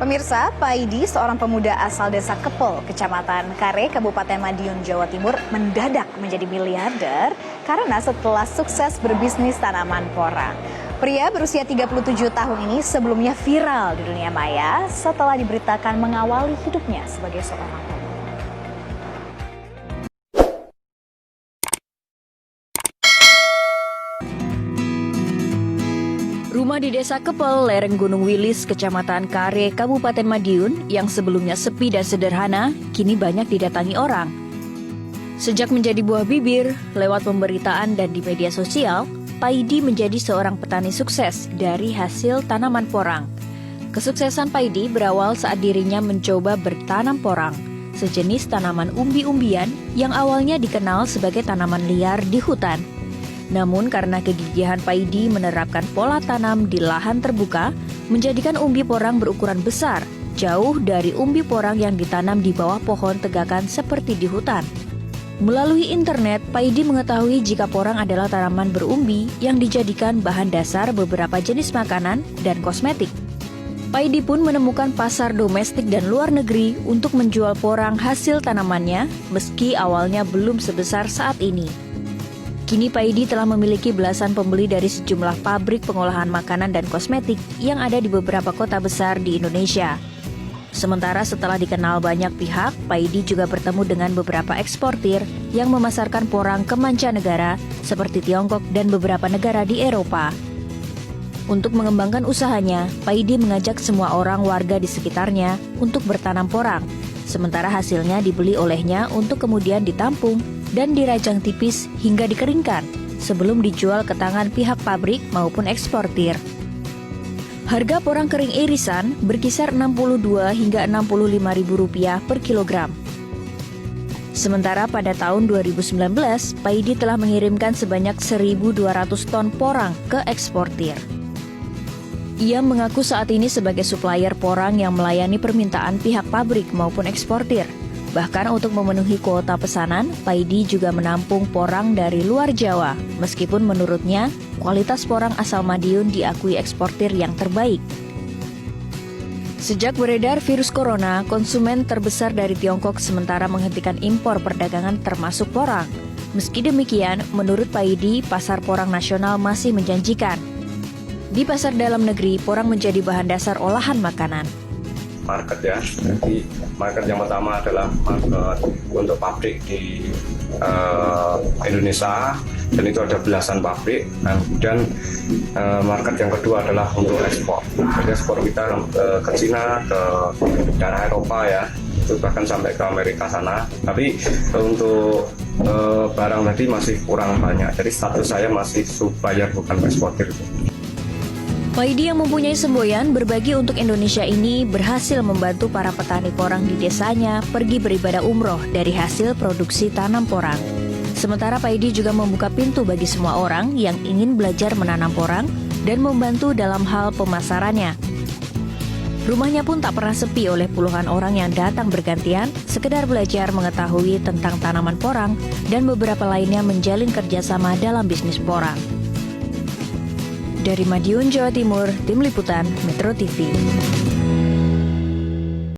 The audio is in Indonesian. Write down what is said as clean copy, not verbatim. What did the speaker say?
Pemirsa, Paidi, seorang pemuda asal desa Kepel, Kecamatan Kare, Kabupaten Madiun, Jawa Timur, mendadak menjadi miliarder karena setelah sukses berbisnis tanaman porang. Pria berusia 37 tahun ini sebelumnya viral di dunia maya setelah diberitakan mengawali hidupnya sebagai seorang pemulung. Rumah di Desa Kepel, lereng Gunung Wilis, Kecamatan Kare, Kabupaten Madiun, yang sebelumnya sepi dan sederhana, kini banyak didatangi orang. Sejak menjadi buah bibir, lewat pemberitaan dan di media sosial, Paidi menjadi seorang petani sukses dari hasil tanaman porang. Kesuksesan Paidi berawal saat dirinya mencoba bertanam porang, sejenis tanaman umbi-umbian yang awalnya dikenal sebagai tanaman liar di hutan. Namun karena kegigihan Paidi menerapkan pola tanam di lahan terbuka, menjadikan umbi porang berukuran besar, jauh dari umbi porang yang ditanam di bawah pohon tegakan seperti di hutan. Melalui internet, Paidi mengetahui jika porang adalah tanaman berumbi yang dijadikan bahan dasar beberapa jenis makanan dan kosmetik. Paidi pun menemukan pasar domestik dan luar negeri untuk menjual porang hasil tanamannya, meski awalnya belum sebesar saat ini. Kini Paidi telah memiliki belasan pembeli dari sejumlah pabrik pengolahan makanan dan kosmetik yang ada di beberapa kota besar di Indonesia. Sementara setelah dikenal banyak pihak, Paidi juga bertemu dengan beberapa eksportir yang memasarkan porang ke mancanegara seperti Tiongkok dan beberapa negara di Eropa. Untuk mengembangkan usahanya, Paidi mengajak semua orang warga di sekitarnya untuk bertanam porang, sementara hasilnya dibeli olehnya untuk kemudian ditampung dan dirajang tipis hingga dikeringkan sebelum dijual ke tangan pihak pabrik maupun eksportir. Harga porang kering irisan berkisar Rp62 hingga Rp65.000 per kilogram. Sementara pada tahun 2019, Paidi telah mengirimkan sebanyak 1.200 ton porang ke eksportir. Ia mengaku saat ini sebagai supplier porang yang melayani permintaan pihak pabrik maupun eksportir. Bahkan untuk memenuhi kuota pesanan, Paidi juga menampung porang dari luar Jawa, meskipun menurutnya kualitas porang asal Madiun diakui eksportir yang terbaik. Sejak beredar virus corona, konsumen terbesar dari Tiongkok sementara menghentikan impor perdagangan termasuk porang. Meski demikian, menurut Paidi, pasar porang nasional masih menjanjikan. Di pasar dalam negeri, porang menjadi bahan dasar olahan makanan. Market ya, jadi market yang pertama adalah market untuk pabrik di Indonesia, dan itu ada belasan pabrik. Dan kemudian market yang kedua adalah untuk ekspor. Jadi ekspor kita ke Cina, ke daerah Eropa ya, itu bahkan sampai ke Amerika sana. Tapi untuk barang tadi masih kurang banyak. Jadi status saya masih supplier bukan eksportir. Paidi yang mempunyai semboyan berbagi untuk Indonesia ini berhasil membantu para petani porang di desanya pergi beribadah umroh dari hasil produksi tanam porang. Sementara Paidi juga membuka pintu bagi semua orang yang ingin belajar menanam porang dan membantu dalam hal pemasarannya. Rumahnya pun tak pernah sepi oleh puluhan orang yang datang bergantian, sekedar belajar mengetahui tentang tanaman porang dan beberapa lainnya menjalin kerjasama dalam bisnis porang. Dari Madiun, Jawa Timur, Tim Liputan Metro TV.